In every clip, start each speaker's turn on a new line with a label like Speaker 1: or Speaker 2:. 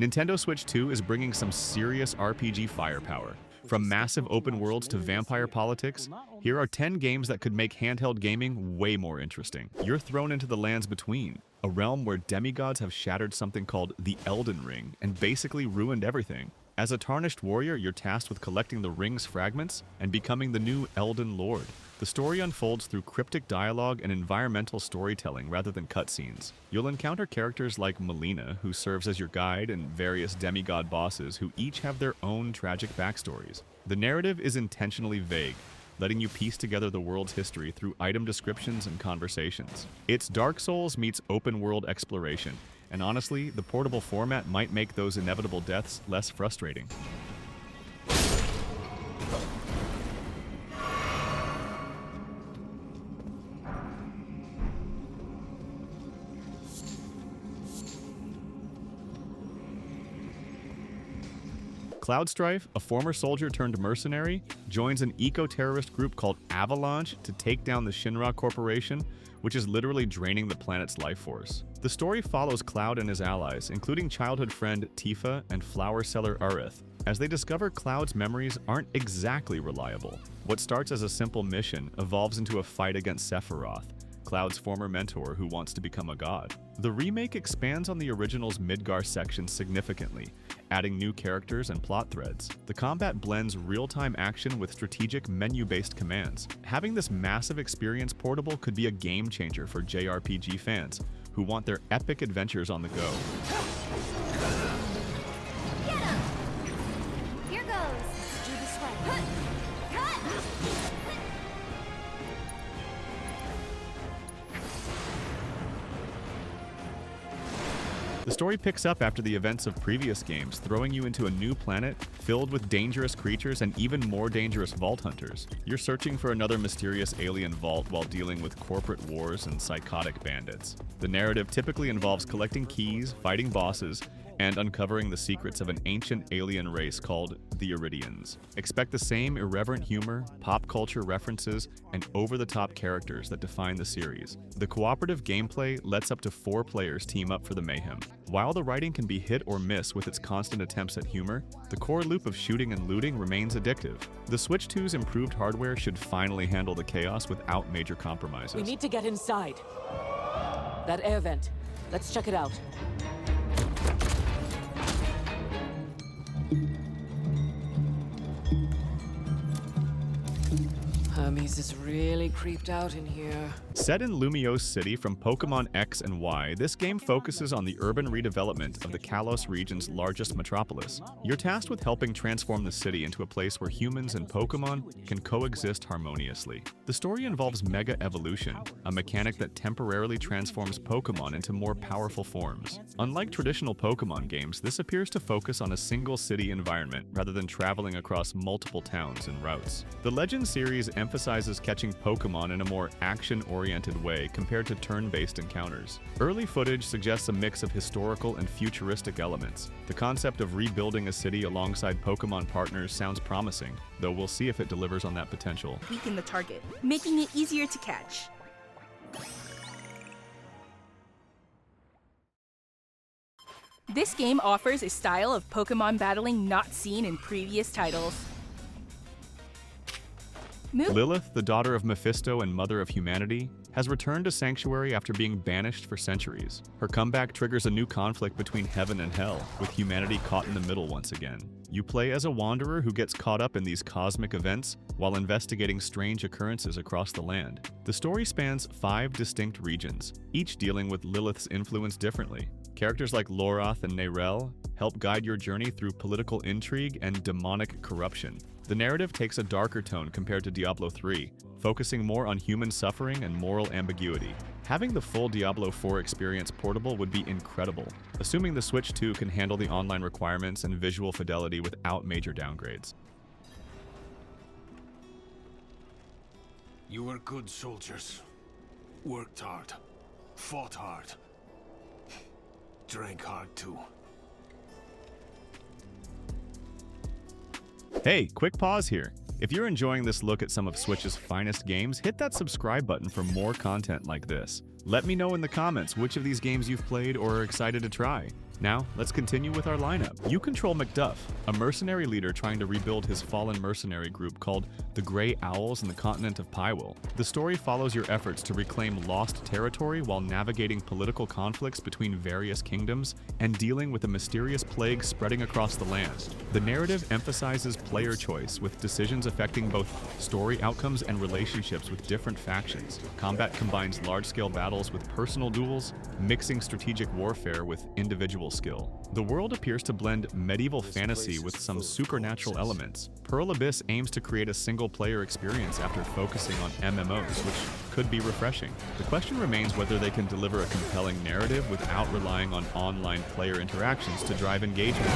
Speaker 1: Nintendo Switch 2 is bringing some serious RPG firepower. From massive open worlds to vampire politics, here are 10 games that could make handheld gaming way more interesting. You're thrown into the lands between, a realm where demigods have shattered something called the Elden Ring and basically ruined everything. As a tarnished warrior, you're tasked with collecting the ring's fragments and becoming the new Elden Lord. The story unfolds through cryptic dialogue and environmental storytelling rather than cutscenes. You'll encounter characters like Melina, who serves as your guide, and various demigod bosses who each have their own tragic backstories. The narrative is intentionally vague, letting you piece together the world's history through item descriptions and conversations. It's Dark Souls meets open-world exploration, and honestly, the portable format might make those inevitable deaths less frustrating. Cloudstrife, a former soldier turned mercenary, joins an eco-terrorist group called Avalanche to take down the Shinra Corporation, which is literally draining the planet's life force. The story follows Cloud and his allies, including childhood friend Tifa and flower seller Aerith, as they discover Cloud's memories aren't exactly reliable. What starts as a simple mission evolves into a fight against Sephiroth, Cloud's former mentor who wants to become a god. The remake expands on the original's Midgar section significantly, adding new characters and plot threads. The combat blends real-time action with strategic menu-based commands. Having this massive experience portable could be a game-changer for JRPG fans who want their epic adventures on the go.
Speaker 2: Get him! Here goes! Do this way. Cut!
Speaker 1: The story picks up after the events of previous games, throwing you into a new planet filled with dangerous creatures and even more dangerous vault hunters. You're searching for another mysterious alien vault while dealing with corporate wars and psychotic bandits. The narrative typically involves collecting keys, fighting bosses, and uncovering the secrets of an ancient alien race called the Iridians. Expect the same irreverent humor, pop culture references, and over-the-top characters that define the series. The cooperative gameplay lets up to 4 players team up for the mayhem. While the writing can be hit or miss with its constant attempts at humor, the core loop of shooting and looting remains addictive. The Switch 2's improved hardware should finally handle the chaos without major compromises.
Speaker 3: We need to get inside. That air vent. Let's check it out. Hermes is really creeped out in here.
Speaker 1: Set in Lumiose City from Pokémon X and Y, this game focuses on the urban redevelopment of the Kalos region's largest metropolis. You're tasked with helping transform the city into a place where humans and Pokémon can coexist harmoniously. The story involves Mega Evolution, a mechanic that temporarily transforms Pokémon into more powerful forms. Unlike traditional Pokémon games, this appears to focus on a single city environment rather than traveling across multiple towns and routes. The Legends series emphasizes catching Pokémon in a more action-oriented way compared to turn-based encounters. Early footage suggests a mix of historical and futuristic elements. The concept of rebuilding a city alongside Pokémon partners sounds promising, though we'll see if it delivers on that potential.
Speaker 4: Weaken the target, making it easier to catch. This game offers a style of Pokémon battling not seen in previous titles.
Speaker 1: Lilith, the daughter of Mephisto and mother of humanity, has returned to Sanctuary after being banished for centuries. Her comeback triggers a new conflict between heaven and hell, with humanity caught in the middle once again. You play as a wanderer who gets caught up in these cosmic events while investigating strange occurrences across the land. The story spans 5 distinct regions, each dealing with Lilith's influence differently. Characters like Loroth and Neyrelle help guide your journey through political intrigue and demonic corruption. The narrative takes a darker tone compared to Diablo 3, focusing more on human suffering and moral ambiguity. Having the full Diablo 4 experience portable would be incredible, assuming the Switch 2 can handle the online requirements and visual fidelity without major downgrades.
Speaker 5: You were good soldiers. Worked hard. Fought hard. Drank hard too.
Speaker 1: Hey, quick pause here. If you're enjoying this look at some of Switch's finest games, hit that subscribe button for more content like this. Let me know in the comments which of these games you've played or are excited to try. Now, let's continue with our lineup. You control Macduff, a mercenary leader trying to rebuild his fallen mercenary group called the Grey Owls in the continent of Pywell. The story follows your efforts to reclaim lost territory while navigating political conflicts between various kingdoms and dealing with a mysterious plague spreading across the land. The narrative emphasizes player choice, with decisions affecting both story outcomes and relationships with different factions. Combat combines large-scale battles with personal duels, mixing strategic warfare with individual skill. The world appears to blend medieval fantasy with some supernatural elements. Pearl Abyss aims to create a single-player experience after focusing on MMOs, which could be refreshing. The question remains whether they can deliver a compelling narrative without relying on online player interactions to drive engagement.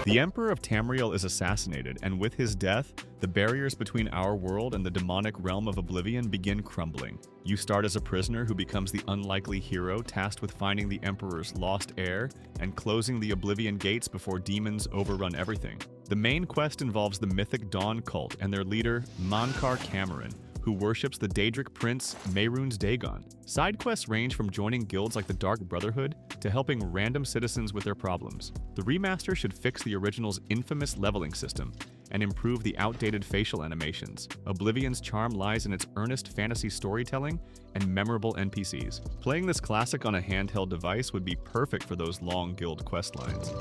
Speaker 1: The Emperor of Tamriel is assassinated, and with his death, the barriers between our world and the demonic realm of Oblivion begin crumbling. You start as a prisoner who becomes the unlikely hero tasked with finding the Emperor's lost heir and closing the Oblivion gates before demons overrun everything. The main quest involves the mythic Dawn cult and their leader, Mankar Cameron, who worships the Daedric prince Mehrunes Dagon. Side quests range from joining guilds like the Dark Brotherhood to helping random citizens with their problems. The remaster should fix the original's infamous leveling system and improve the outdated facial animations. Oblivion's charm lies in its earnest fantasy storytelling and memorable NPCs. Playing this classic on a handheld device would be perfect for those long guild quest lines.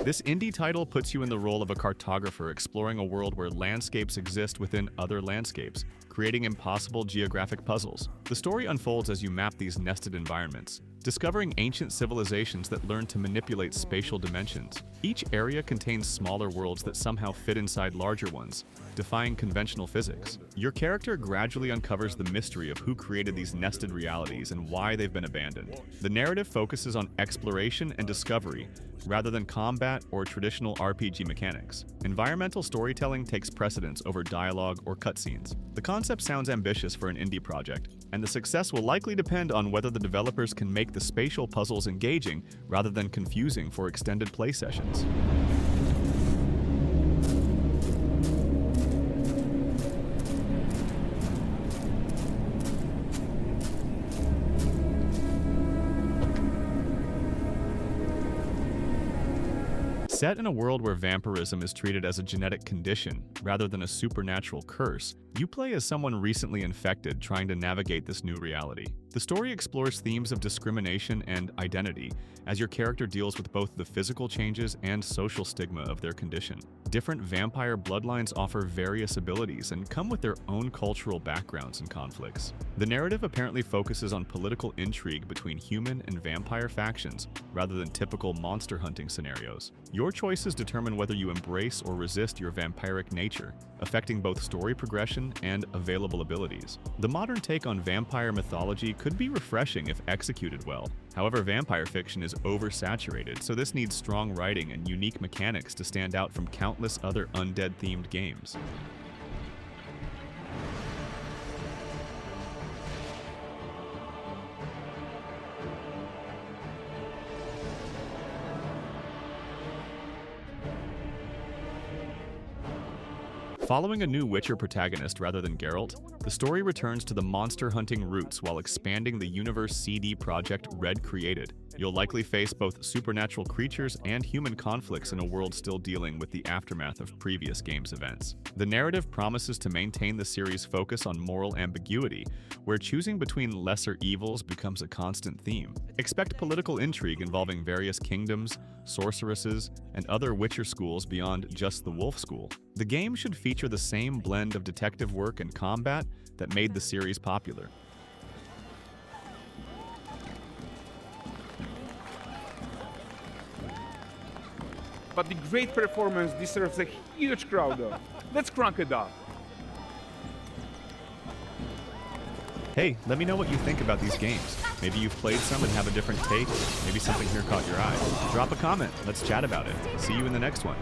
Speaker 1: This indie title puts you in the role of a cartographer exploring a world where landscapes exist within other landscapes, creating impossible geographic puzzles. The story unfolds as you map these nested environments, discovering ancient civilizations that learn to manipulate spatial dimensions. Each area contains smaller worlds that somehow fit inside larger ones, defying conventional physics. Your character gradually uncovers the mystery of who created these nested realities and why they've been abandoned. The narrative focuses on exploration and discovery, rather than combat or traditional RPG mechanics. Environmental storytelling takes precedence over dialogue or cutscenes. The concept sounds ambitious for an indie project, and the success will likely depend on whether the developers can make the spatial puzzles engaging rather than confusing for extended play sessions. Set in a world where vampirism is treated as a genetic condition rather than a supernatural curse, you play as someone recently infected trying to navigate this new reality. The story explores themes of discrimination and identity as your character deals with both the physical changes and social stigma of their condition. Different vampire bloodlines offer various abilities and come with their own cultural backgrounds and conflicts. The narrative apparently focuses on political intrigue between human and vampire factions rather than typical monster hunting scenarios. Your choices determine whether you embrace or resist your vampiric nature, affecting both story progression and available abilities. The modern take on vampire mythology could be refreshing if executed well. However, vampire fiction is oversaturated, so this needs strong writing and unique mechanics to stand out from countless other undead-themed games. Following a new Witcher protagonist rather than Geralt, the story returns to the monster hunting roots while expanding the universe CD Projekt Red created. You'll likely face both supernatural creatures and human conflicts in a world still dealing with the aftermath of previous games' events. The narrative promises to maintain the series' focus on moral ambiguity, where choosing between lesser evils becomes a constant theme. Expect political intrigue involving various kingdoms, sorceresses, and other Witcher schools beyond just the Wolf School. The game should feature the same blend of detective work and combat that made the series popular.
Speaker 6: But the great performance deserves a huge crowd though. Let's crank it up.
Speaker 1: Hey, let me know what you think about these games. Maybe you've played some and have a different take. Maybe something here caught your eye. Drop a comment. Let's chat about it. See you in the next one.